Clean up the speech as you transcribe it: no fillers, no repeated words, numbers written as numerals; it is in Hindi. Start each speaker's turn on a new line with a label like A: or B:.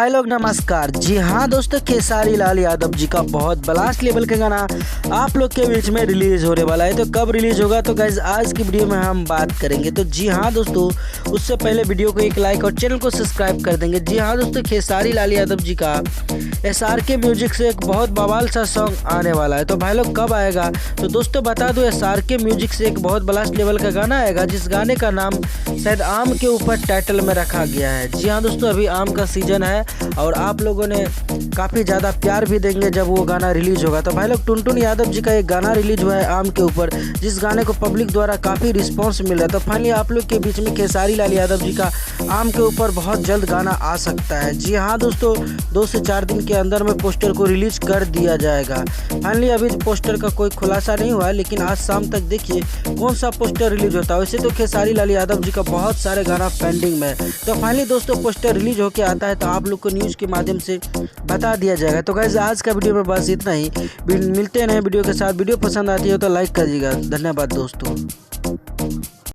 A: भाई लोग नमस्कार। जी हाँ दोस्तों, खेसारी लाल यादव जी का बहुत ब्लास्ट लेवल का गाना आप लोग के बीच में रिलीज होने वाला है। तो कब रिलीज होगा तो गाइज आज की वीडियो में हम बात करेंगे। तो जी हाँ दोस्तों, उससे पहले वीडियो को एक लाइक और चैनल को सब्सक्राइब कर देंगे। जी हाँ दोस्तों, खेसारी लाल यादव जी का SRK म्यूजिक से एक बहुत बवाल सा सॉन्ग आने वाला है। तो भाई लोग कब आएगा तो दोस्तों बता दो, SRK म्यूजिक से एक बहुत ब्लास्ट लेवल का गाना आएगा जिस गाने का नाम शायद आम के ऊपर टाइटल में रखा गया है। जी हाँ दोस्तों, अभी आम का सीजन है और आप लोगों ने काफ़ी ज़्यादा प्यार भी देंगे जब वो गाना रिलीज होगा। तो भाई लोग टुनटुन यादव जी का एक गाना रिलीज हुआ है आम के ऊपर, जिस गाने को पब्लिक द्वारा काफ़ी रिस्पांस मिल रहा है। तो फाइनली आप लोग के बीच में खेसारी लाल यादव जी का आम के ऊपर बहुत जल्द गाना आ सकता है। जी हाँ दोस्तों, 2 से 4 दिन के अंदर में पोस्टर को रिलीज कर दिया जाएगा। फाइनली अभी पोस्टर का कोई खुलासा नहीं हुआ है, लेकिन आज शाम तक देखिए कौन सा पोस्टर रिलीज होता है। वैसे तो खेसारी लाल यादव जी का बहुत सारे गाना पेंडिंग में है। तो फाइनली दोस्तों पोस्टर रिलीज होके आता है तो आप लोग को न्यूज़ के माध्यम से बता दिया जाएगा। तो गाइस आज का वीडियो में बस इतना ही। मिलते हैं नए वीडियो के साथ। वीडियो पसंद आती है तो लाइक करिएगा। धन्यवाद दोस्तों।